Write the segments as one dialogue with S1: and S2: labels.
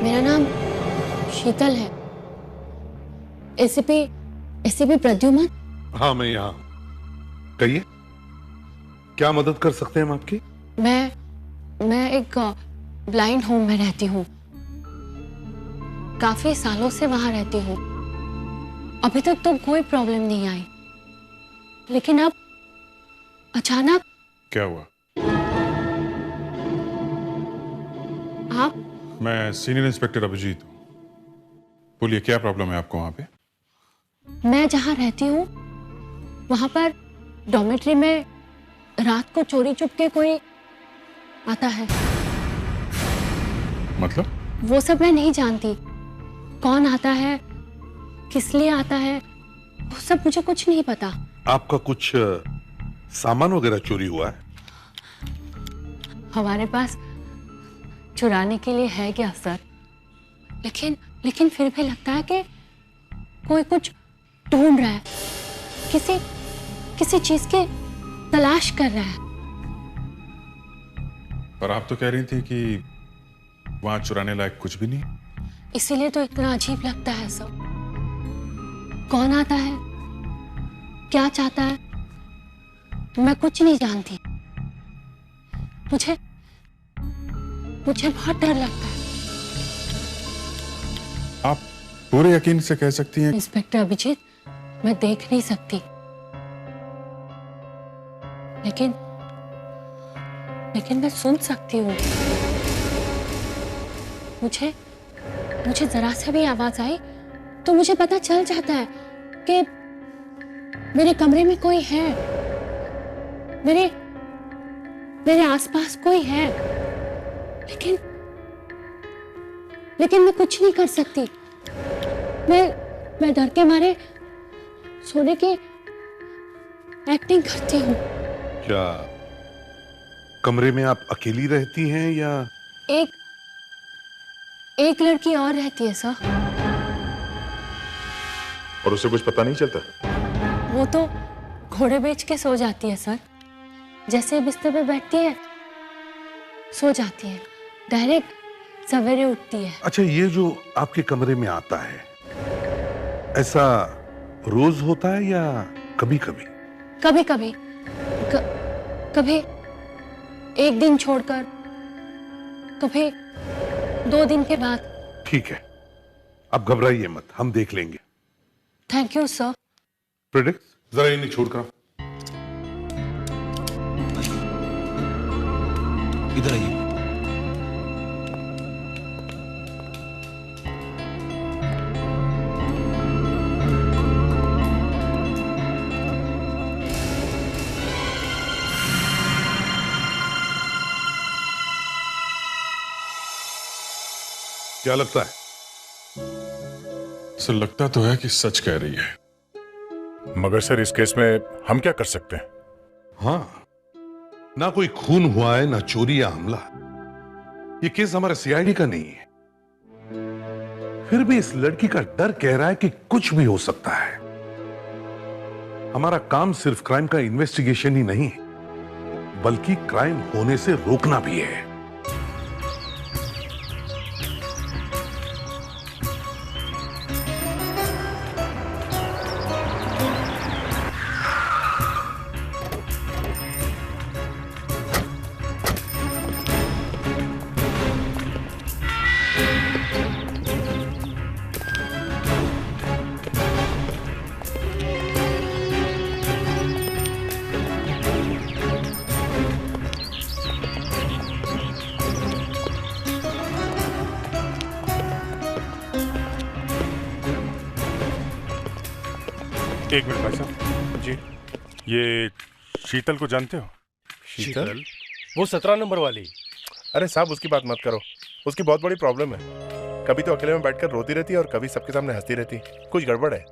S1: मेरा नाम शीतल है। एसीपी प्रद्युमन।
S2: हाँ, मैं यहाँ। कहिए, क्या मदद कर सकते हैं हम आपकी?
S1: मैं एक ब्लाइंड होम में रहती हूँ। काफी सालों से वहां रहती हूँ। अभी तक तो कोई प्रॉब्लम नहीं आई, लेकिन अब अचानक।
S3: क्या हुआ?
S1: आप?
S3: मैं सीनियर इंस्पेक्टर अभिजीत हूँ। बोलिए, क्या प्रॉब्लम है आपको वहां पे?
S1: मैं जहां रहती हूँ वहां पर डॉर्मेट्री में रात को चोरी चुपके कोई आता है।
S3: मतलब?
S1: वो सब मैं नहीं जानती। कौन आता है, किस लिए आता है, वो सब मुझे कुछ नहीं पता।
S2: आपका कुछ सामान वगैरह चोरी हुआ है?
S1: हमारे पास चुराने के लिए है क्या सर? लेकिन फिर भी लगता है कि कोई कुछ ढूंढ रहा है, किसी चीज की तलाश कर रहा है।
S3: पर आप तो कह रही थी कि वहां चुराने लायक कुछ भी नहीं।
S1: इसीलिए तो इतना अजीब लगता है सब। कौन आता है, क्या चाहता है, मैं कुछ नहीं जानती। मुझे बहुत डर लगता है।
S3: आप पूरे यकीन से कह सकती हैं?
S1: इंस्पेक्टर अभिजीत, मैं देख नहीं सकती, लेकिन मैं सुन सकती हूँ। मुझे जरा से भी आवाज आई तो मुझे पता चल जाता है कि मेरे कमरे में कोई है, मेरे आसपास कोई है। लेकिन मैं कुछ नहीं कर सकती। मैं डर के मारे सोने की एक्टिंग करती हूँ।
S2: क्या कमरे में आप अकेली रहती हैं या?
S1: एक लड़की और रहती है सर।
S3: और उसे कुछ पता नहीं चलता?
S1: वो तो घोड़े बेच के सो जाती है सर। जैसे बिस्तर पे बैठती है सो जाती है, डायरेक्ट सवेरे उठती है।
S2: अच्छा, ये जो आपके कमरे में आता है, ऐसा रोज होता है या कभी कभी?
S1: कभी एक दिन छोड़कर, कभी 2 दिन के बाद।
S2: ठीक है, आप घबराइए मत, हम देख लेंगे।
S1: Thank you sir.
S2: प्रेडिक्ट, जरा इन्हें छोड़कर
S4: इधर आइए।
S2: क्या लगता है?
S3: सर, लगता तो है कि सच कह रही है।
S5: मगर सर, इस केस में हम क्या कर सकते हैं?
S2: हाँ, ना कोई खून हुआ है, ना चोरी या हमला। ये केस हमारे सीआईडी का नहीं है। फिर भी इस लड़की का डर कह रहा है कि कुछ भी हो सकता है। हमारा काम सिर्फ क्राइम का इन्वेस्टिगेशन ही नहीं, बल्कि क्राइम होने से रोकना भी है।
S5: एक मिनट भाई साहब जी। ये शीतल को जानते हो?
S6: शीतल? वो 17 नंबर वाली?
S5: अरे साहब, उसकी बात मत करो। उसकी बहुत बड़ी प्रॉब्लम है। कभी तो अकेले में बैठकर रोती रहती है और कभी सबके सामने हंसती रहती है। कुछ गड़बड़ है।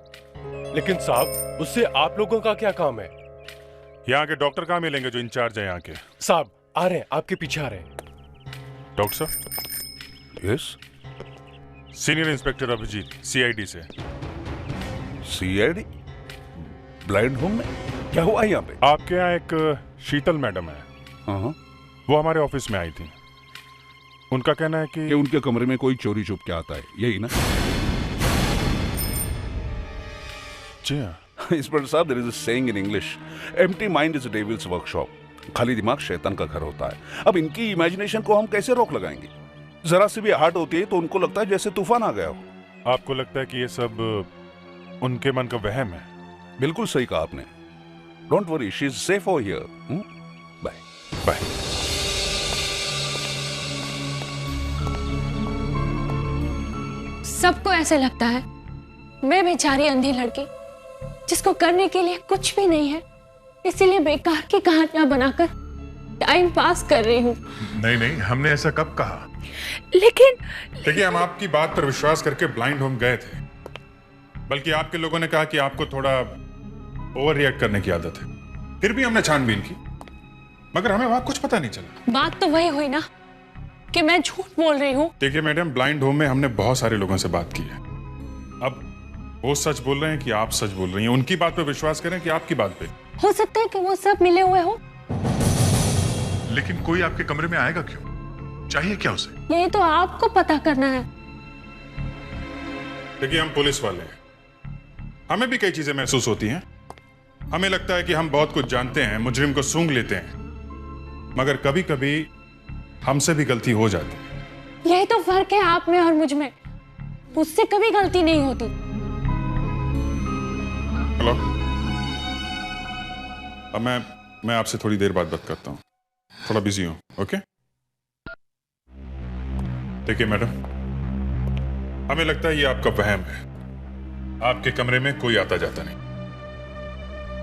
S6: लेकिन साहब, उससे आप लोगों का क्या काम है?
S5: यहाँ के डॉक्टर कहाँ मिलेंगे जो इंचार्ज है यहाँ के?
S6: साहब आ रहे हैं, आपके पीछे आ रहे हैं।
S5: डॉक्टर साहब?
S7: Yes,
S5: senior inspector Abhijeet, CID से।
S7: सीआईडी? ब्लाइंड होम में क्या हुआ यहाँ पे?
S5: आपके यहाँ एक शीतल मैडम है।
S7: हाँ।
S5: वो हमारे ऑफिस में आई थी।
S3: उनका कहना है कि
S7: उनके कमरे में कोई चोरी छुप के आता है, यही ना?
S3: जी हाँ।
S7: इंस्पेक्टर साहब, there is a saying in English, empty mind is a devil's workshop. खाली दिमाग शैतान का घर होता है। अब इनकी इमेजिनेशन को हम कैसे रोक लगाएंगे? जरा सी भी आहट होती है तो उनको लगता है जैसे तूफान आ गया हो।
S3: आपको लगता है कि ये सब उनके मन का वहम है?
S7: बिल्कुल सही कहा आपने। Don't worry, she is safe over here. Bye
S3: bye.
S1: सबको ऐसे लगता है मैं बेचारी अंधी लड़की जिसको करने के लिए कुछ भी नहीं है, इसीलिए बेकार की कहानियां बनाकर टाइम पास कर रही हूँ।
S3: नहीं नहीं, हमने ऐसा कब कहा?
S1: लेकिन
S3: देखिए, हम आपकी बात पर विश्वास करके ब्लाइंड होम गए थे, बल्कि आपके लोगों ने कहा कि आपको थोड़ा ओवर रिएक्ट करने की आदत है। फिर भी हमने छानबीन की, मगर हमें वहां कुछ पता नहीं चला।
S1: बात तो वही हुई ना कि मैं झूठ बोल रही हूँ।
S3: देखिए मैडम, ब्लाइंड होम में हमने बहुत सारे लोगों से बात की है। अब वो सच बोल रहे हैं कि आप सच बोल रही हैं? उनकी बात पे विश्वास करें कि आपकी बात पे?
S1: हो सकता है कि वो सब मिले हुए हो।
S3: लेकिन कोई आपके कमरे में आएगा क्यों? चाहिए क्या उसे?
S1: ये तो आपको पता करना है।
S3: देखिए, हम पुलिस वाले हैं, हमें भी कई चीजें महसूस होती हैं। हमें लगता है कि हम बहुत कुछ जानते हैं, मुजरिम को सूंघ लेते हैं, मगर कभी कभी हमसे भी गलती हो जाती है।
S1: यही तो फर्क है आप में और मुझ में। मुझसे कभी गलती नहीं होती।
S3: हेलो, अब मैं आपसे थोड़ी देर बाद बात करता हूँ, थोड़ा बिजी हूँ। ओके? देखिए मैडम, हमें लगता है ये आपका वहम है। आपके कमरे में कोई आता जाता नहीं।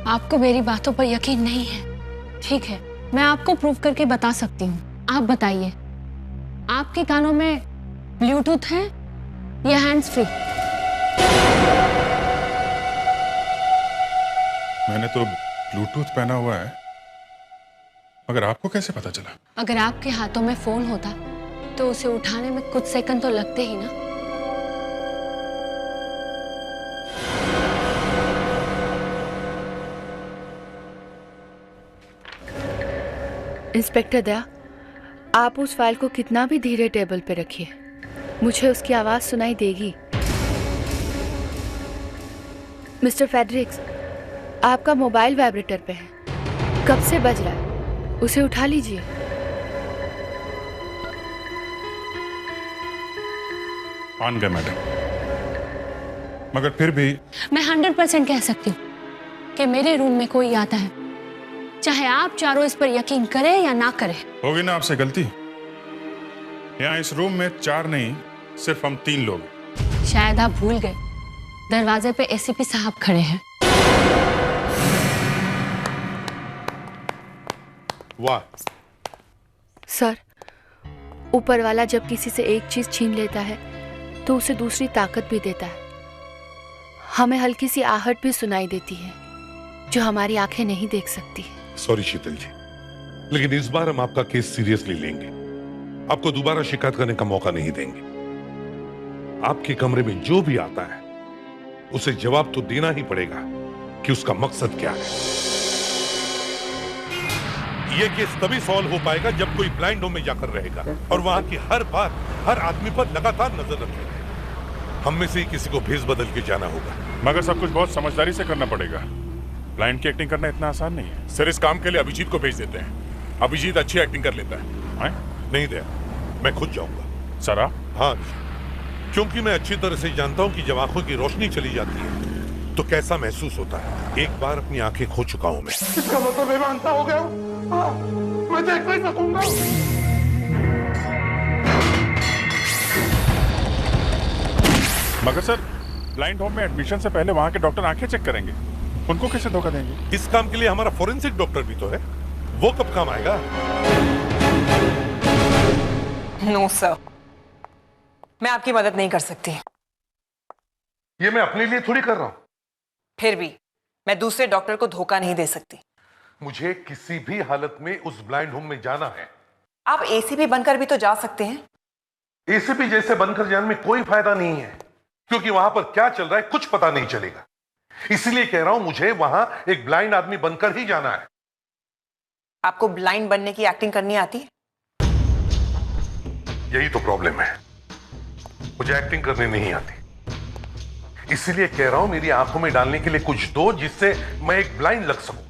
S1: आपको मेरी बातों पर यकीन नहीं है, ठीक है, मैं आपको प्रूव करके बता सकती हूँ। आप बताइए, आपके कानों में ब्लूटूथ है या हैंड्स फ्री?
S3: मैंने तो ब्लूटूथ पहना हुआ है, मगर आपको कैसे पता चला?
S1: अगर आपके हाथों में फोन होता तो उसे उठाने में कुछ सेकंड तो लगते ही ना।
S4: इंस्पेक्टर दया, आप उस फाइल को कितना भी धीरे टेबल पे रखिए, मुझे उसकी आवाज सुनाई देगी। मिस्टर फेडरिक्स, आपका मोबाइल वाइब्रेटर पे है, कब से बज रहा है, उसे उठा लीजिए।
S3: मान गए मैडम, मगर फिर भी
S1: मैं 100% कह सकती हूँ कि मेरे रूम में कोई आता है, चाहे आप चारों इस पर यकीन करें या ना करें।
S3: होगी ना आपसे गलती। यहाँ इस रूम में 4 नहीं, सिर्फ हम 3 लोग हैं।
S1: शायद आप भूल गए, दरवाजे पे एसीपी साहब खड़े हैं।
S2: वाह।
S4: सर, ऊपर वाला जब किसी से एक चीज छीन लेता है तो उसे दूसरी ताकत भी देता है। हमें हल्की सी आहट भी सुनाई देती है जो हमारी आंखें नहीं देख सकती।
S2: सॉरी शीतल जी, लेकिन इस बार हम आपका केस सीरियसली लेंगे। आपको दोबारा शिकायत करने का मौका नहीं देंगे। आपके कमरे में जो भी आता है उसे जवाब तो देना ही पड़ेगा कि उसका मकसद क्या है। यह केस तभी सॉल्व हो पाएगा जब कोई ब्लाइंड होम में जाकर रहेगा और वहां की हर बात, हर आदमी पर लगातार नजर रखेगा। हम में से ही किसी को भेस बदल के जाना होगा।
S3: मगर सब कुछ बहुत समझदारी से करना पड़ेगा। ब्लाइंड की एक्टिंग करना इतना आसान नहीं है।
S5: सर, इस काम के लिए अभिजीत को भेज देते हैं। अभिजीत अच्छी एक्टिंग कर लेता है।
S2: नहीं दया, मैं खुद जाऊंगा।
S3: सर आप?
S2: हाँ, क्योंकि मैं अच्छी तरह से जानता हूं कि जब आंखों की रोशनी चली जाती है तो कैसा महसूस होता है। एक बार अपनी आंखें खो चुका हूं मैं।
S8: इसका मतलब मैं मानता हो गया हूं। मैं देख नहीं सकूंगा।
S3: मगर सर, ब्लाइंड होम में एडमिशन से पहले वहां के डॉक्टर आंखें चेक करेंगे, उनको कैसे धोखा देंगे?
S2: इस काम के लिए हमारा फोरेंसिक डॉक्टर भी तो है, वो कब काम आएगा?
S9: नो सर, मैं आपकी मदद नहीं कर सकती।
S2: ये मैं अपने लिए थोड़ी कर रहा हूं।
S9: फिर भी मैं दूसरे डॉक्टर को धोखा नहीं दे सकती।
S2: मुझे किसी भी हालत में उस ब्लाइंड होम में जाना है।
S9: आप एसीपी बनकर भी तो जा सकते हैं।
S2: एसीपी जैसे बनकर जाने में कोई फायदा नहीं है, क्योंकि वहां पर क्या चल रहा है कुछ पता नहीं चलेगा। इसलिए कह रहा हूं, मुझे वहां एक ब्लाइंड आदमी बनकर ही जाना है।
S9: आपको ब्लाइंड बनने की एक्टिंग करनी आती है?
S2: यही तो प्रॉब्लम है, मुझे एक्टिंग करने नहीं आती। इसीलिए कह रहा हूं मेरी आंखों में डालने के लिए कुछ दो जिससे मैं एक ब्लाइंड लग सकूं।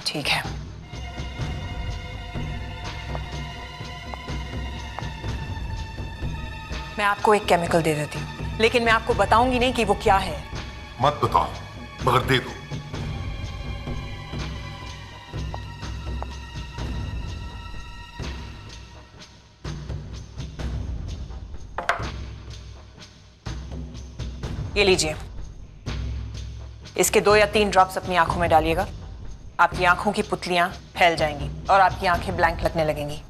S9: ठीक है, मैं आपको एक केमिकल दे देती हूं, लेकिन मैं आपको बताऊंगी नहीं कि वो क्या है।
S2: मत बताओ, मगर दे दो।
S9: ये लीजिए, इसके 2 या 3 ड्रॉप्स अपनी आंखों में डालिएगा। आपकी आंखों की पुतलियां फैल जाएंगी और आपकी आंखें ब्लैंक लगने लगेंगी।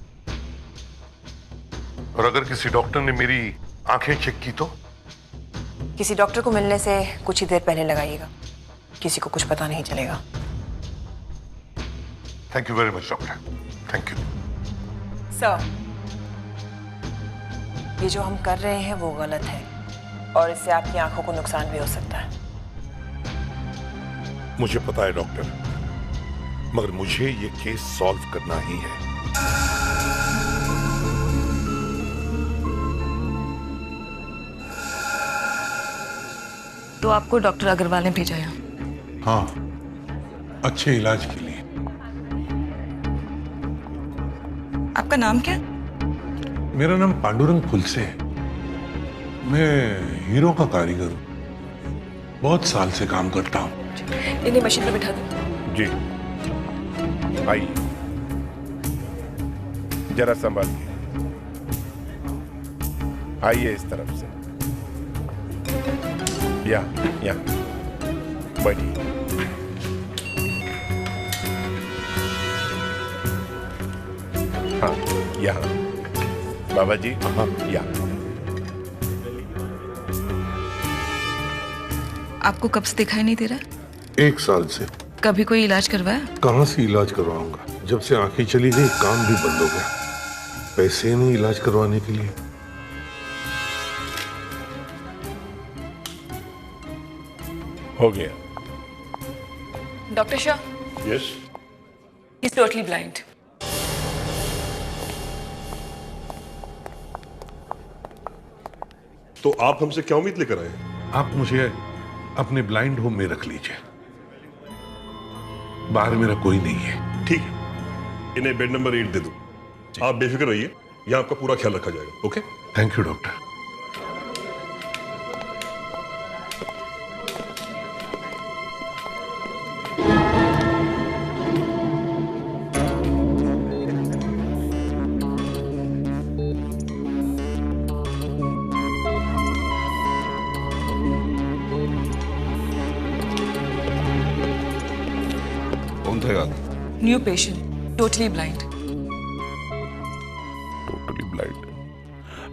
S2: और अगर किसी डॉक्टर ने मेरी आंखें चेक की तो?
S9: किसी डॉक्टर को मिलने से कुछ ही देर पहले लगाइएगा, किसी को कुछ पता नहीं चलेगा।
S2: Thank you very much doctor, thank you.
S9: Sir, ये जो हम कर रहे हैं वो गलत है और इससे आपकी आंखों को नुकसान भी हो सकता है।
S2: मुझे पता है डॉक्टर, मगर मुझे ये केस सॉल्व करना ही है।
S9: तो आपको डॉक्टर अग्रवाल ने भेजा है?
S2: हाँ, अच्छे इलाज के लिए।
S9: आपका नाम क्या?
S2: मेरा नाम पांडुरंग फुलसे है। मैं हीरो का कारीगर हूँ, बहुत साल से काम करता हूँ।
S9: इन्हें मशीन पर बिठा दो।
S5: जी, आइए, जरा संभालिए। आइए इस तरफ से, या बैठिए। हाँ, यहाँ बाबा जी। हाँ, यहाँ।
S10: आपको कब से दिखाई नहीं दे रहा?
S2: 1 साल से।
S10: कभी कोई इलाज करवाया?
S2: कहाँ से इलाज करवाऊंगा, जब से आंखें चली गई काम भी बंद हो गया। पैसे नहीं इलाज करवाने के लिए।
S5: हो गया।
S10: Doctor Shah,
S5: yes.
S10: Is totally blind.
S11: तो आप हमसे क्या उम्मीद लेकर आए?
S2: आप मुझे अपने ब्लाइंड होम में रख लीजिए, बाहर मेरा कोई नहीं है।
S11: ठीक है, इन्हें बेड नंबर 8 दे दो। आप बेफिक्र रहिए, यहाँ आपका पूरा ख्याल रखा जाएगा। Okay,
S2: thank you doctor.
S10: New patient, totally blind.
S7: Totally blind?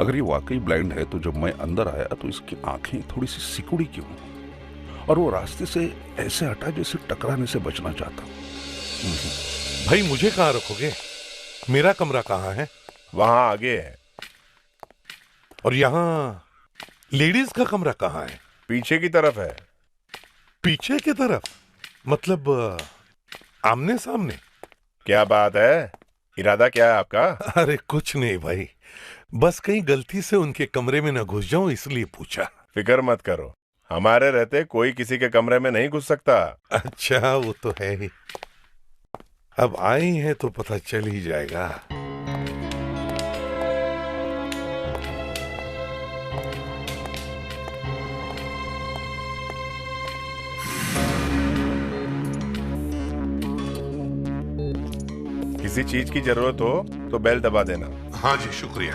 S7: अगर ये वाकई ब्लाइंड है तो जब मैं अंदर आया तो इसकी आंखें थोड़ी सी सिकुड़ी क्यों, और वो रास्ते से ऐसे हटा जैसे टकराने से बचना चाहता।
S2: भाई मुझे कहाँ रखोगे? मेरा कमरा कहाँ है?
S5: वहां आगे है।
S2: और यहाँ लेडीज का कमरा कहाँ है?
S5: पीछे की तरफ है।
S2: पीछे की तरफ? मतलब आमने सामने?
S5: क्या बात है, इरादा क्या है आपका?
S2: अरे कुछ नहीं भाई, बस कहीं गलती से उनके कमरे में न घुस जाऊं इसलिए पूछा।
S5: फिक्र मत करो, हमारे रहते कोई किसी के कमरे में नहीं घुस सकता।
S2: अच्छा, वो तो है ही। अब आई हैं तो पता चल ही जाएगा।
S5: किसी चीज की जरूरत हो तो बेल दबा देना।
S2: हाँ जी, शुक्रिया।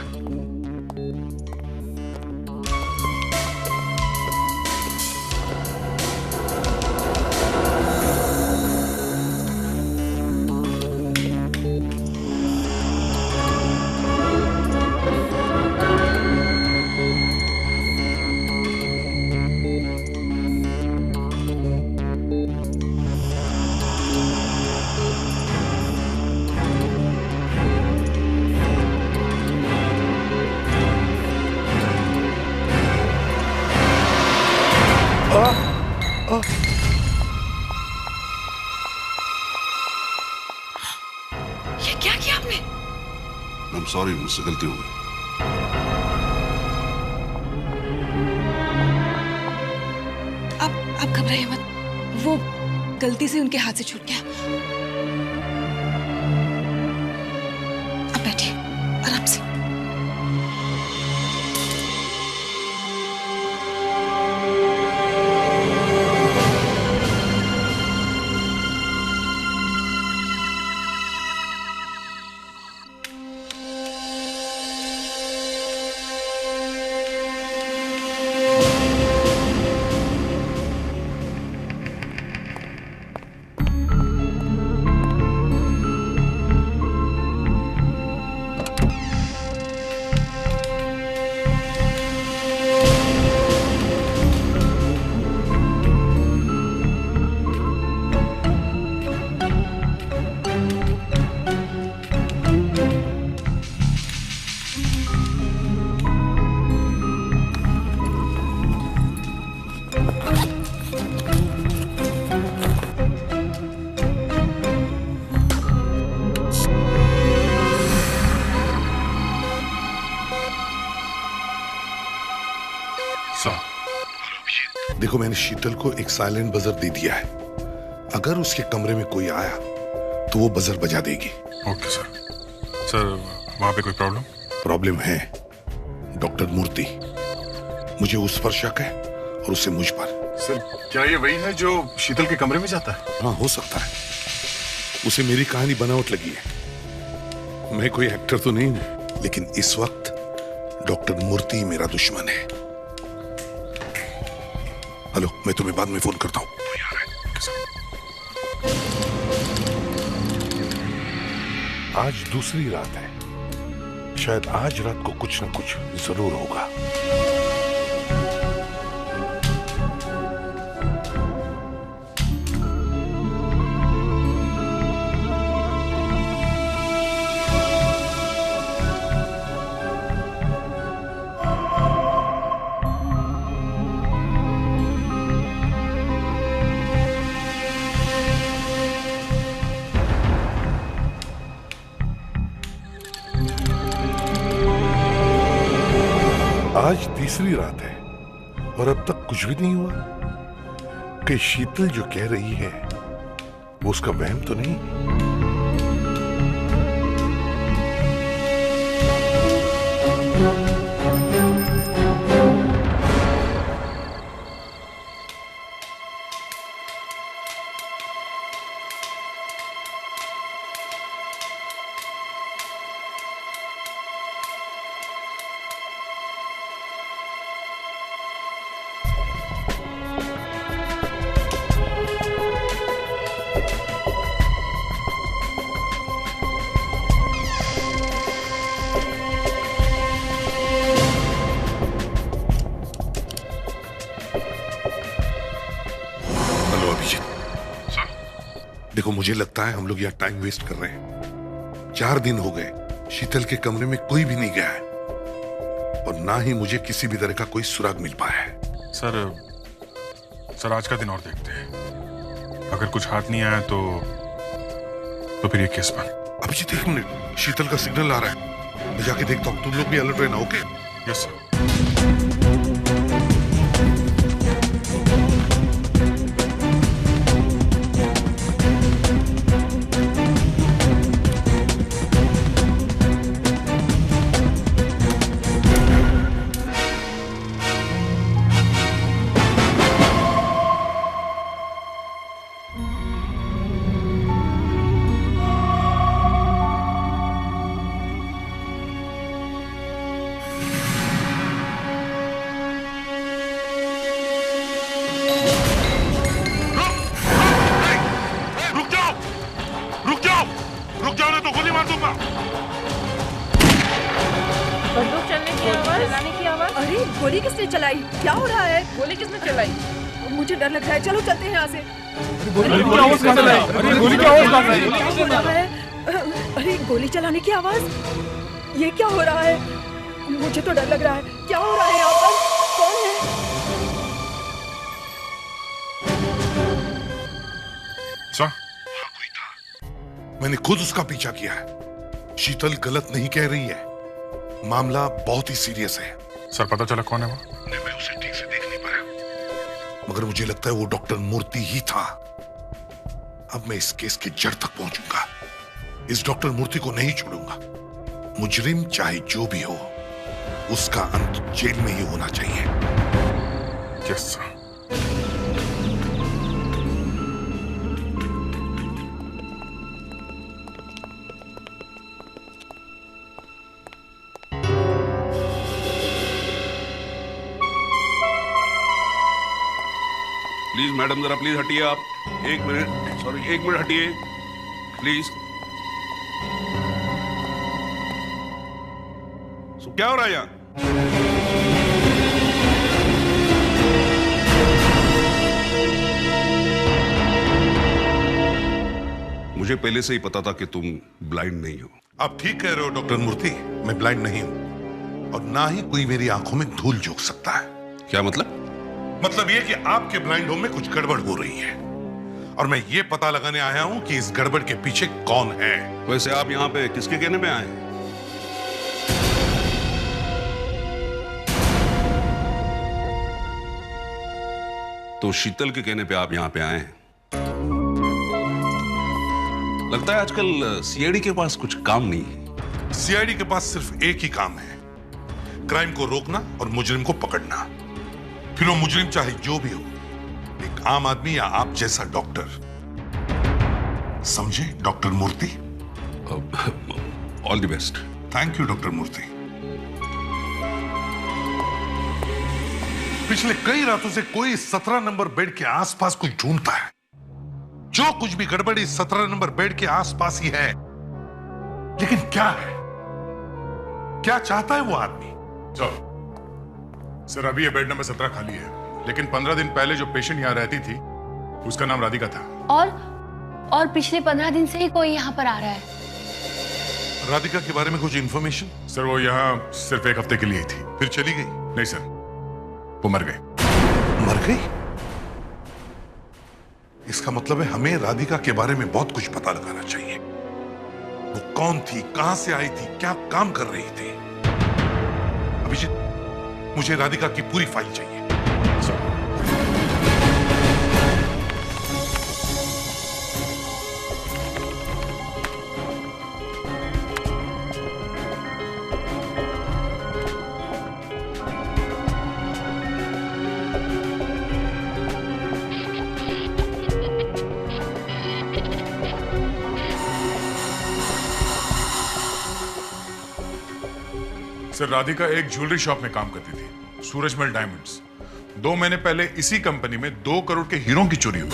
S7: I'm sorry, मुझसे गलती हो गई।
S10: आप घबराइए मत, वो गलती से उनके हाथ से छूट गया। आप बैठिए आराम से।
S2: देखो, मैंने शीतल को एक साइलेंट बजर दे दिया है। अगर उसके कमरे में कोई आया तो वो बजर बजा देगी।
S3: Okay sir. सर वहां पे कोई
S2: प्रॉब्लम है डॉक्टर मूर्ति। मुझे उस पर शक है और उससे मुझ पर।
S3: सर क्या ये वही है जो शीतल के कमरे में जाता है?
S2: हाँ, हो सकता है। उसे मेरी कहानी बनावट लगी है। मैं कोई एक्टर तो नहीं हूं, लेकिन इस वक्त डॉक्टर मूर्ति मेरा दुश्मन है। हेलो, मैं तुम्हें बाद में फोन करता हूं। आज दूसरी रात है। शायद आज रात को कुछ न कुछ जरूर होगा। आज तीसरी रात है और अब तक कुछ भी नहीं हुआ। कि शीतल जो कह रही है वो उसका वहम तो नहीं? देखो, मुझे लगता है हम लोग यहाँ टाइम वेस्ट कर रहे हैं। 4 दिन हो गए शीतल के कमरे में कोई भी नहीं गया है और ना ही मुझे किसी भी तरह का कोई सुराग मिल पाया है।
S3: सर आज का दिन और देखते हैं। अगर कुछ हाथ नहीं आया तो फिर ये केस बंद।
S2: अभिजीत, 1 मिनट, शीतल का सिग्नल आ रहा है। मैं जाके देखता हूँ। तुम लोग भी अलर्ट रहना। ओके?
S3: Yes sir.
S12: अरे गोली किसने चलाई? क्या हो रहा है? गोली किसने चलाई? मुझे डर लग रहा है। चलो चलते हैं यहाँ से। अरे गोली चलाने की आवाज, ये क्या हो रहा है? मुझे तो डर लग रहा है। क्या हो रहा है यहाँ पर? कौन है?
S2: मैंने खुद उसका पीछा किया है शीतल गलत नहीं कह रही है, मामला बहुत ही सीरियस है।
S3: सर पता चला कौन है वो?
S2: मैं उसे ठीक से देख नहीं पाया, मगर मुझे लगता है वो डॉक्टर मूर्ति ही था। अब मैं इस केस के जड़ तक पहुंचूंगा, इस डॉक्टर मूर्ति को नहीं छोड़ूंगा। मुजरिम चाहे जो भी हो, उसका अंत जेल में ही होना चाहिए।
S3: Yes sir.
S7: प्लीज मैडम जरा प्लीज हटिए आप। एक मिनट, सॉरी, एक मिनट हटिए प्लीज। क्या हो रहा है यहाँ? मुझे पहले से ही पता था कि तुम ब्लाइंड नहीं हो।
S2: आप ठीक कह रहे हो डॉक्टर मूर्ति, मैं ब्लाइंड नहीं हूं और ना ही कोई मेरी आंखों में धूल झोंक सकता है।
S7: क्या मतलब?
S2: मतलब ये कि आपके ब्लाइंड होम में कुछ गड़बड़ हो रही है और मैं ये पता लगाने आया हूं कि इस गड़बड़ के पीछे कौन है।
S7: वैसे आप यहाँ पे किसके कहने में आए हैं? तो शीतल के कहने पे आप यहाँ पे आए हैं। लगता है आजकल सीआईडी के पास कुछ काम नहीं है।
S2: सीआईडी के पास सिर्फ एक ही काम है, क्राइम को रोकना और मुजरिम को पकड़ना। फिर वो मुजरिम चाहे जो भी हो, एक आम आदमी या आप जैसा डॉक्टर। समझे doctor Murthy?
S7: All the best.
S2: Thank you doctor Murthy. पिछले कई रातों से कोई 17 नंबर बेड के आसपास कुछ ढूंढता है। जो कुछ भी गड़बड़ इस 17 नंबर बेड के आसपास ही है, लेकिन क्या है, क्या चाहता है वो आदमी?
S3: सर अभी ये बेड नंबर 17 खाली है, लेकिन 15 दिन पहले जो पेशेंट यहाँ रहती थी उसका नाम राधिका था।
S1: और पिछले 15 दिन से ही कोई यहाँ पर आ रहा है।
S2: राधिका के बारे में कुछ इंफॉर्मेशन?
S3: सर वो यहाँ सिर्फ एक हफ्ते के लिए थी,
S2: फिर चली गई?
S3: नहीं सर, वो मर गई।
S2: मर गई? इसका मतलब है हमें राधिका के बारे में बहुत कुछ पता लगाना चाहिए। वो कौन थी, कहां से आई थी, क्या काम कर रही थी? अभिजीत, मुझे राधिका की पूरी फाइल चाहिए।
S3: सर राधिका एक ज्वेलरी शॉप में काम करती थी, सूरजमल डायमंड्स। 2 महीने पहले इसी कंपनी में 2 करोड़ के हीरों की चोरी हुई।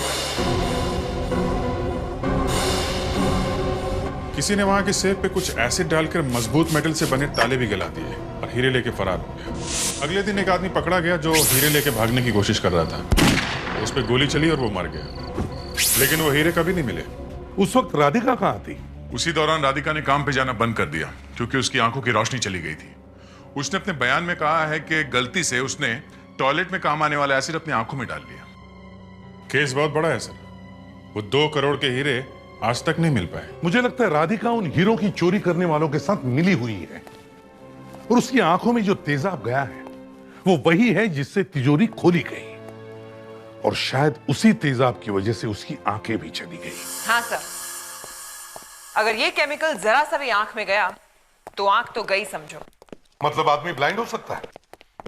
S3: किसी ने वहां के सेफ पे कुछ एसिड डालकर मजबूत मेटल से बने ताले भी गला दिए और हीरे लेके फरार हो गया। अगले दिन एक आदमी पकड़ा गया जो हीरे लेके भागने की कोशिश कर रहा था। उस पर गोली चली और वो मर गया, लेकिन वो हीरे कभी नहीं मिले।
S2: उस वक्त राधिका कहां थी?
S3: उसी दौरान राधिका ने काम पे जाना बंद कर दिया क्योंकि उसकी आंखों की रोशनी चली गई थी। उसने अपने बयान में कहा है कि गलती से उसने टॉयलेट में काम आने वाला एसिड अपनी आंखों में डाल लिया। केस बहुत बड़ा है सर, वो 2 करोड़ के हीरे आज तक नहीं मिल पाए।
S2: मुझे लगता है राधिका उन हीरों की चोरी करने वालों के साथ मिली हुई है और उसकी आंखों में जो तेजाब गया है वो वही है जिससे तिजोरी खोली गई और शायद उसी तेजाब की वजह से उसकी आंखें भी चली गई।
S9: हाँ सर, अगर ये केमिकल जरा सा भी आंख में गया तो आंख तो गई समझो।
S2: मतलब आदमी ब्लाइंड हो सकता है?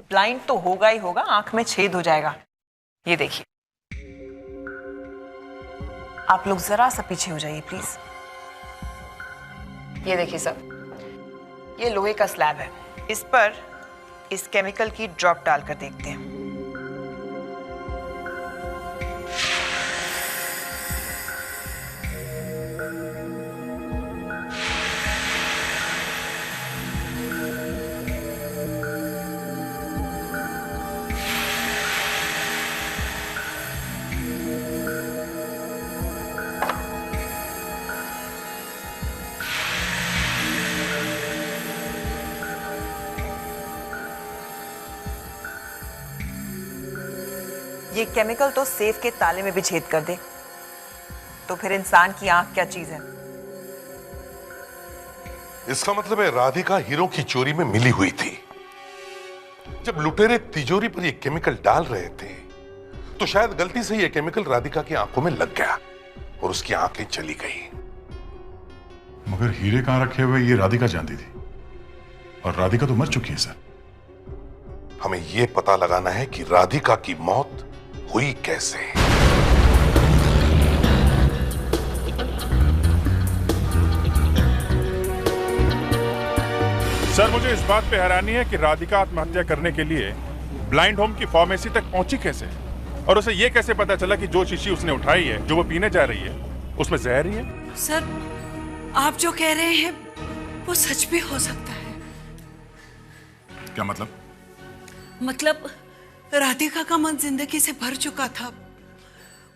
S9: ब्लाइंड तो होगा ही होगा, आंख में छेद हो जाएगा। ये देखिए, आप लोग जरा सा पीछे हो जाइए प्लीज। ये देखिए सर, ये लोहे का स्लैब है, इस पर इस केमिकल की ड्रॉप डालकर देखते हैं। ये केमिकल तो सेफ के ताले में भी छेद कर दे, तो फिर इंसान की आंख क्या चीज है?
S2: इसका मतलब है राधिका हीरो की चोरी में मिली हुई थी। जब लुटेरे तिजोरी पर ये केमिकल डाल रहे थे तो शायद गलती से ये केमिकल राधिका की आंखों में लग गया और उसकी आंखें चली गई।
S3: मगर हीरे कहां रखे हुए ये राधिका जानती थी, और राधिका तो मर चुकी है सर।
S2: हमें यह पता लगाना है कि राधिका की मौत हुई कैसे।
S3: सर मुझे इस बात पे हैरानी है कि राधिका आत्महत्या करने के लिए ब्लाइंड होम की फार्मेसी तक पहुंची कैसे, और उसे यह कैसे पता चला कि जो शीशी उसने उठाई है, जो वो पीने जा रही है, उसमें जहर ही है।
S10: सर आप जो कह रहे हैं वो सच भी हो सकता है।
S3: क्या मतलब?
S10: मतलब राधिका का मन जिंदगी से भर चुका था।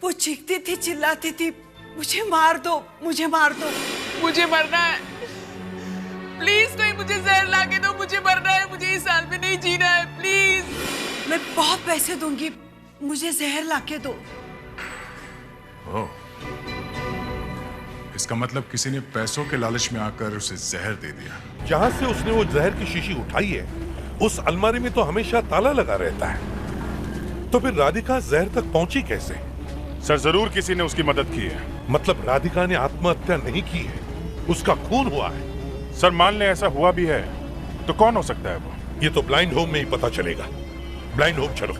S10: वो चीखती थी, चिल्लाती थी, मुझे मार दो, मुझे मार दो, मुझे मरना है, प्लीज कोई मुझे जहर ला के दो, मुझे मरना है, मुझे इस साल में नहीं जीना है, प्लीज मैं बहुत पैसे दूंगी, मुझे जहर ला के दो।
S3: ओह, इसका मतलब किसी ने पैसों के लालच में आकर उसे जहर दे दिया।
S2: जहां से उसने वो जहर की शीशी उठाई है उस अलमारी में तो हमेशा ताला लगा रहता है, तो फिर राधिका जहर तक पहुंची कैसे?
S3: सर जरूर किसी ने उसकी मदद की है।
S2: मतलब राधिका ने आत्महत्या नहीं की है, उसका खून हुआ है।
S3: सर मान ले ऐसा हुआ भी है तो कौन हो सकता है वो?
S2: ये तो ब्लाइंड होम में ही पता चलेगा। ब्लाइंड होम चलो।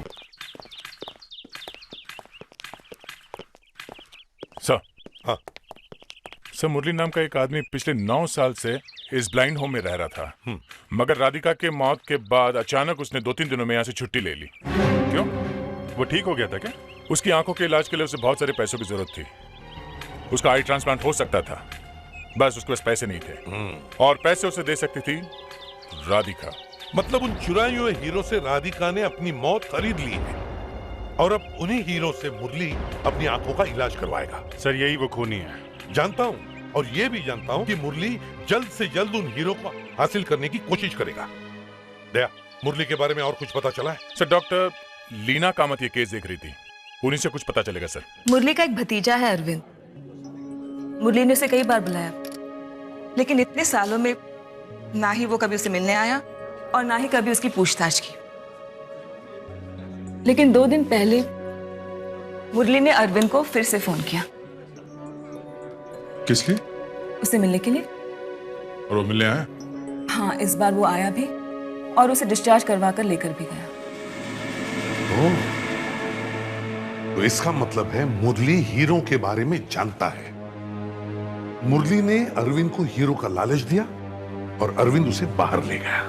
S3: सर।
S2: हाँ
S3: सर, मुरली नाम का एक आदमी पिछले 9 साल से इस ब्लाइंड होम में रह रहा था, मगर राधिका के मौत के बाद अचानक उसने 2-3 दिनों में यहाँ से छुट्टी ले ली। क्यों? वो ठीक हो गया था क्या? उसकी आंखों के इलाज के लिए उसे बहुत सारे पैसों की जरूरत थी। उसका आई ट्रांसप्लांट हो सकता था, बस उसके पास पैसे नहीं थे, और पैसे उसे दे सकती थी राधिका।
S2: मतलब उन चुराए हुए हीरो से राधिका ने अपनी मौत खरीद ली है, और अब उन्हीं हीरो से मुरली अपनी आंखों का इलाज करवाएगा।
S3: सर यही वो खूनी है।
S2: जानता हूं, और ये भी जानता हूं कि मुरली जल्द से जल्द उन हीरो को हासिल करने की कोशिश करेगा। दया, मुरली के बारे में और कुछ पता चला है?
S3: सर डॉक्टर लीना कामत ये केस देख रही थी, उन्हीं से कुछ पता चलेगा सर।
S13: मुरली का एक भतीजा है अरविंद। मुरली ने उसे कई बार बुलाया, लेकिन इतने सालों में ना ही वो कभी उसे मिलने आया और ना ही कभी उसकी पूछताछ की। लेकिन 2 दिन पहले मुरली ने अरविंद को फिर से फोन किया।
S3: किस लिए?
S13: उसे मिलने के लिए।
S3: और वो मिलने आया?
S13: हाँ, इस बार वो आया भी और उसे डिस्चार्ज करवा कर लेकर भी गया।
S2: तो इसका मतलब है मुरली हीरो के बारे में जानता है। मुरली ने अरविंद को हीरो का लालच दिया और अरविंद उसे बाहर ले गया।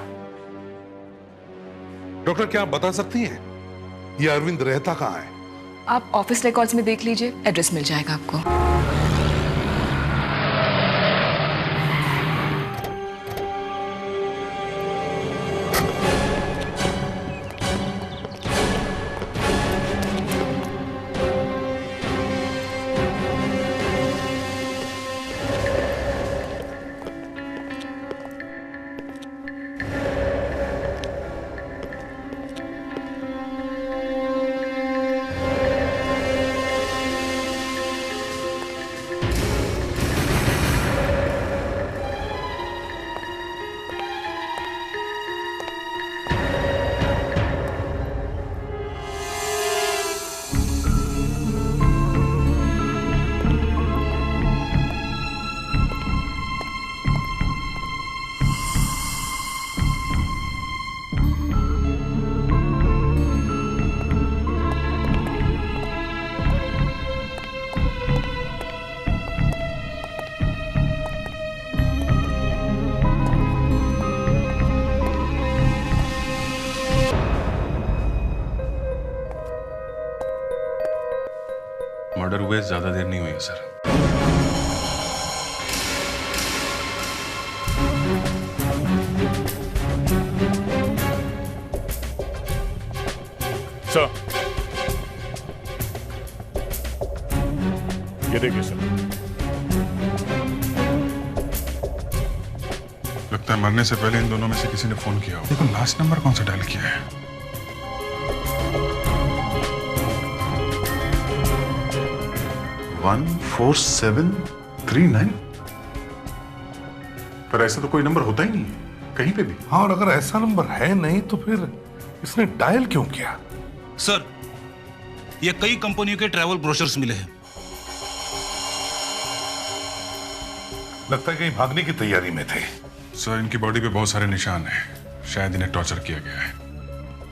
S2: डॉक्टर, क्या आप बता सकती हैं ये अरविंद रहता कहां है?
S13: आप ऑफिस रिकॉर्ड्स में देख लीजिए, एड्रेस मिल जाएगा आपको।
S3: मर्डर हुए ज्यादा देर नहीं हुई है सर। सर ये देखिए सर, लगता है मरने से पहले इन दोनों में से किसी ने फोन किया हो। देखो लास्ट नंबर कौन सा डायल किया है। पर ऐसा तो कोई नंबर होता ही नहीं है कहीं पे भी।
S2: हाँ, और अगर ऐसा नंबर है नहीं तो फिर इसने डायल क्यों किया?
S14: सर, ये कई कंपनियों के ट्रैवल ब्रोशर्स मिले हैं।
S2: लगता है कहीं भागने की तैयारी में थे।
S3: सर, इनकी बॉडी पे बहुत सारे निशान हैं, शायद इन्हें टॉर्चर किया गया है,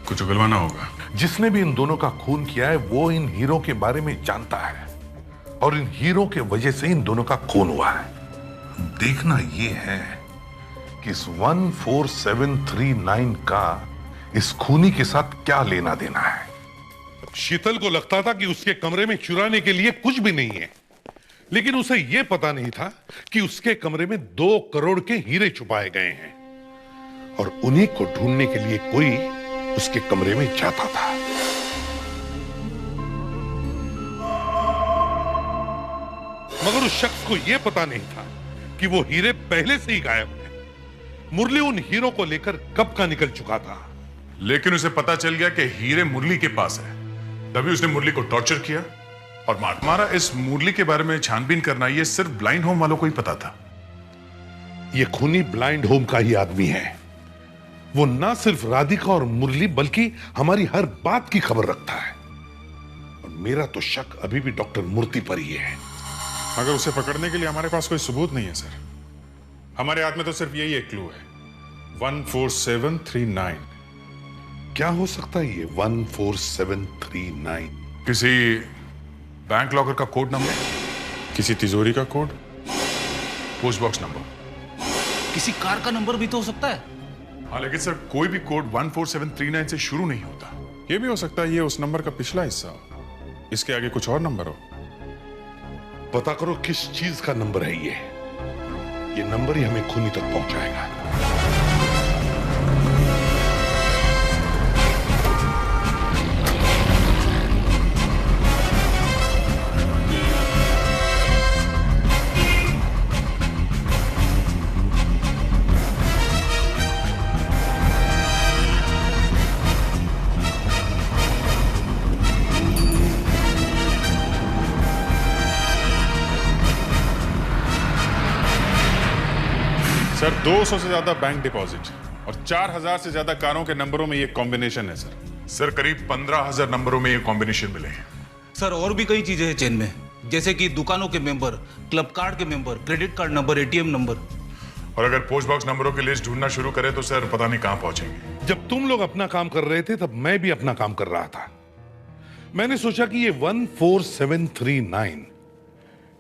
S3: कुछ उगलवाना होगा।
S2: जिसने भी इन दोनों का खून किया है वो इन हीरो के बारे में जानता है और इन हीरो के वजह से इन दोनों का खून हुआ है। देखना ये है कि इस 14739 का इस खूनी के साथ क्या लेना देना है। शीतल को लगता था कि उसके कमरे में चुराने के लिए कुछ भी नहीं है, लेकिन उसे यह पता नहीं था कि उसके कमरे में 2 करोड़ के हीरे छुपाए गए हैं और उन्हीं को ढूंढने के लिए कोई उसके कमरे में जाता था। मगर उस शख्स को यह पता नहीं था कि वो हीरे पहले से ही गायब हैं। मुरली उन हीरो को लेकर कब का निकल चुका था,
S3: लेकिन उसे पता चल गया कि हीरे मुरली के पास है, तभी उसने मुरली को टॉर्चर किया और मारा। इस मुरली के बारे में छानबीन करना ये सिर्फ ब्लाइंड होम वालों को ही पता था।
S2: ये खूनी ब्लाइंड होम का ही आदमी है। वो ना सिर्फ राधिका और मुरली बल्कि हमारी हर बात की खबर रखता है और मेरा तो शक अभी भी डॉक्टर मूर्ति पर ही है।
S3: मगर उसे पकड़ने के लिए हमारे पास कोई सबूत नहीं है सर। हमारे हाथ में तो सिर्फ यही एक क्लू है, 14739।
S2: क्या हो सकता है ये 14739?
S3: किसी बैंक लॉकर का कोड नंबर, किसी तिजोरी का कोड, पोस्ट बॉक्स नंबर,
S14: किसी कार का नंबर भी तो हो सकता है।
S3: हाँ, लेकिन सर कोई भी कोड 14739 से शुरू नहीं होता। ये भी हो सकता है ये उस नंबर का पिछला हिस्सा हो, इसके आगे कुछ और नंबर हो।
S2: पता करो किस चीज का नंबर है ये नंबर ही हमें खूनी तक पहुंचाएगा।
S3: सर 200 से ज्यादा बैंक डिपॉजिट और 4000 से ज्यादा कारों के नंबरों में ये कॉम्बिनेशन है सर करीब 15000 नंबरों में ये कॉम्बिनेशन मिले हैं।
S14: सर और भी कई चीजें हैं चेन में, जैसे कि दुकानों के मेंबर, क्लब कार्ड के member, credit card number, ATM number.
S3: और अगर पोस्ट बॉक्स नंबरों की लिस्ट ढूंढना शुरू करें तो सर पता नहीं कहां पहुंचेंगे।
S2: जब तुम लोग अपना काम कर रहे थे तब मैं भी अपना काम कर रहा था। मैंने सोचा कि ये 14739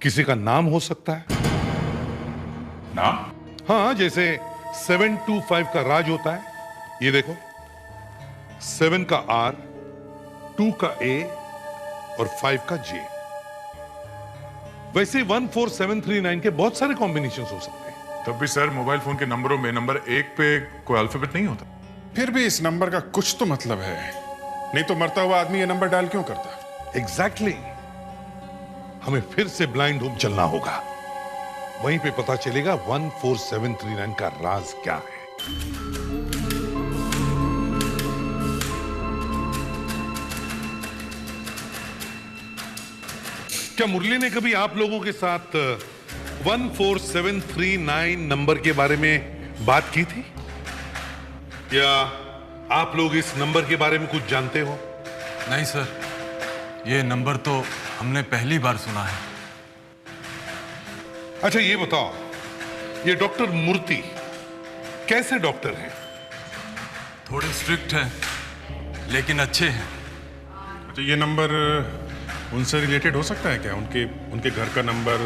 S2: किसी का नाम हो सकता है।
S3: नाम?
S2: हाँ, जैसे 725 का राज होता है, ये देखो 7 का R, 2 का A और 5 का J। वैसे 14739 के बहुत सारे कॉम्बिनेशंस हो सकते हैं।
S3: तब भी सर मोबाइल फोन के नंबरों में नंबर 1 पे कोई अल्फाबेट नहीं होता। फिर भी इस नंबर का कुछ तो मतलब है, नहीं तो मरता हुआ आदमी ये नंबर डायल क्यों करता?
S2: एग्जैक्टली। हमें फिर से ब्लाइंड होम चलना होगा, वहीं पे पता चलेगा 14739 का राज क्या है। क्या मुरली ने कभी आप लोगों के साथ 14739 नंबर के बारे में बात की थी? या आप लोग इस नंबर के बारे में कुछ जानते हो?
S15: नहीं सर, ये नंबर तो हमने पहली बार सुना है।
S2: अच्छा ये बताओ, ये डॉक्टर मूर्ति कैसे डॉक्टर हैं?
S15: थोड़े स्ट्रिक्ट हैं, लेकिन अच्छे हैं।
S3: अच्छा, ये नंबर उनसे रिलेटेड हो सकता है क्या? उनके घर का नंबर,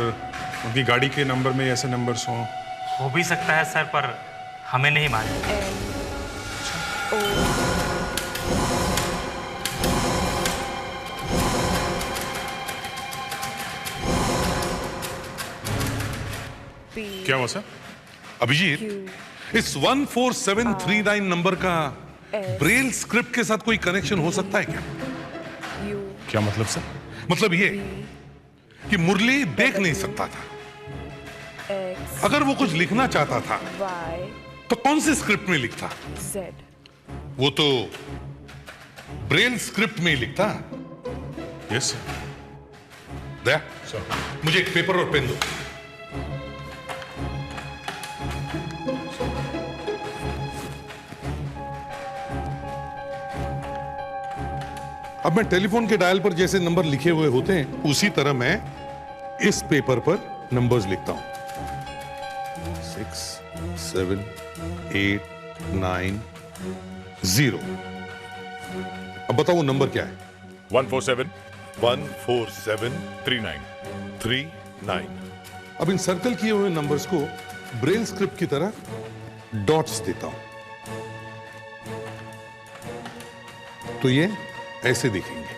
S3: उनकी गाड़ी के नंबर में ऐसे नंबर्स हों?
S16: हो भी सकता है सर, पर हमें नहीं मालूम।
S3: क्या हुआ सर?
S2: अभिजीत, इस 14739 नंबर का ब्रेल स्क्रिप्ट के साथ कोई कनेक्शन हो सकता है क्या?
S3: क्या मतलब सर?
S2: मतलब ये कि मुरली देख नहीं सकता था। अगर वो कुछ लिखना चाहता था तो कौन सी स्क्रिप्ट में लिखता? वो तो ब्रेल स्क्रिप्ट में ही लिखता।
S3: Yes sir.
S2: दया, मुझे एक पेपर और पेन दो। अब मैं टेलीफोन के डायल पर जैसे नंबर लिखे हुए होते हैं उसी तरह मैं इस पेपर पर नंबर्स लिखता हूं। 6 7 8 9 0। अब बताओ वो नंबर क्या है?
S5: 147-147-39
S2: अब इन सर्कल किए हुए नंबर्स को ब्रेल स्क्रिप्ट की तरह डॉट्स देता हूं तो ये ऐसे दिखेंगे।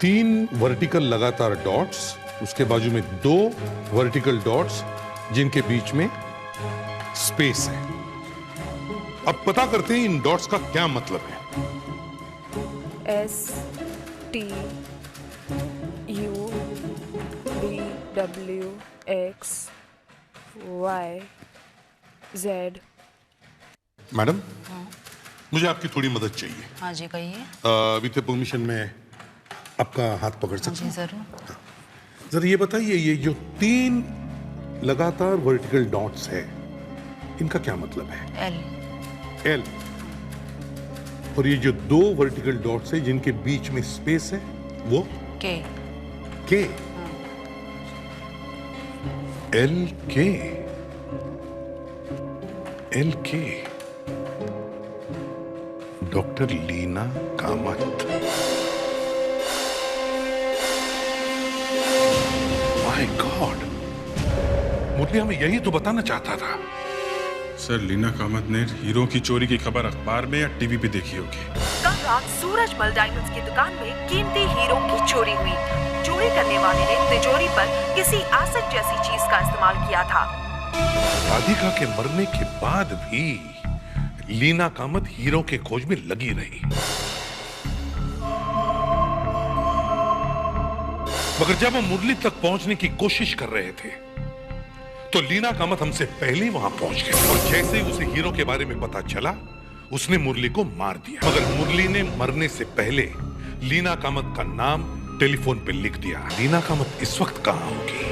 S2: 3 वर्टिकल लगातार डॉट्स, उसके बाजू में 2 वर्टिकल डॉट्स जिनके बीच में स्पेस है। अब पता करते हैं इन डॉट्स का क्या मतलब है।
S4: STUVWXYZ।
S2: मैडम, मुझे आपकी थोड़ी मदद चाहिए।
S17: हाँ जी, कहिए।
S2: विद परमिशन में आपका हाथ पकड़ सकता हूं?
S17: जरूर।
S2: जरा ये बताइए, ये जो 3 लगातार वर्टिकल डॉट्स है इनका क्या मतलब है? एल। और ये जो 2 वर्टिकल डॉट्स है जिनके बीच में स्पेस है वो
S17: के।
S2: एल के doctor Leena Kamat. My God, Murali हमें यही तो बताना चाहता था।
S3: सर, लीना कामत ने हीरो की चोरी की खबर अखबार में या टीवी पे देखी होगी।
S12: कल रात सूरजमल डायमंड्स की दुकान में कीमती हीरो की चोरी हुई। चोरी करने वाले ने तिजोरी पर किसी एसिड जैसी चीज का इस्तेमाल किया था।
S2: राधिका के मरने के बाद भी लीना कामत हीरो के खोज में लगी रही, मगर जब हम मुरली तक पहुंचने की कोशिश कर रहे थे तो लीना कामत हमसे पहले वहां पहुंच गई और जैसे ही उसे हीरो के बारे में पता चला उसने मुरली को मार दिया। मगर मुरली ने मरने से पहले लीना कामत का नाम टेलीफोन पे लिख दिया। लीना कामत इस वक्त कहां होगी?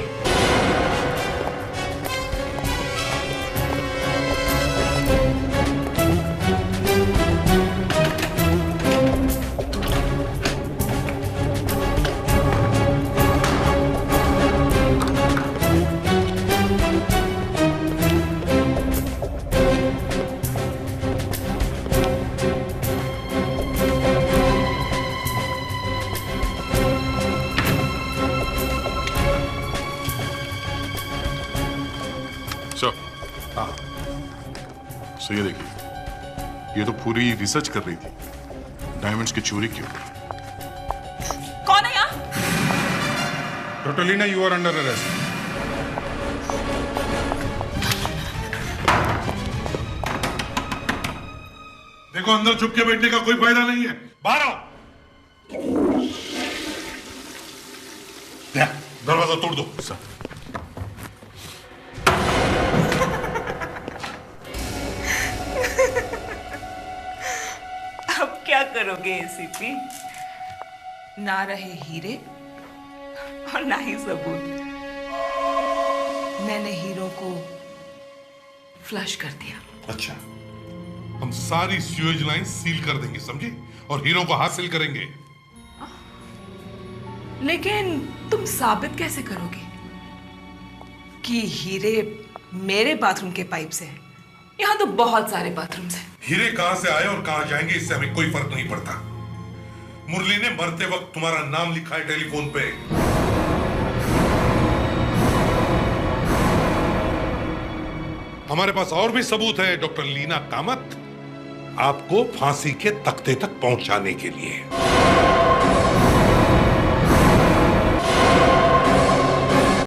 S3: सो ये देखिए, ये तो पूरी रिसर्च कर रही थी डायमंड्स की चोरी के ऊपर।
S10: कौन है यहाँ?
S3: Doctor Leena, you are under arrest.
S2: देखो, अंदर छुप के बैठने का कोई फायदा नहीं है, बाहर आओ। दरवाजा तोड़ दो। सर,
S10: अब क्या करोगे एसीपी?
S13: ना रहे हीरे और ना ही सबूत। मैंने हीरो को फ्लश कर दिया।
S2: अच्छा, हम सारी स्यूएज लाइन सील कर देंगे, समझे? और हीरो को हासिल करेंगे।
S13: लेकिन तुम साबित कैसे करोगे कि हीरे मेरे बाथरूम के पाइप से हैं? यहाँ तो बहुत सारे बाथरूम्स हैं।
S2: हीरे कहां से आए और कहां जाएंगे इससे हमें कोई फर्क नहीं पड़ता। मुरली ने मरते वक्त तुम्हारा नाम लिखा है टेलीफोन पे। हमारे पास और भी सबूत है डॉक्टर लीना कामत, आपको फांसी के तख्ते तक पहुंचाने के लिए।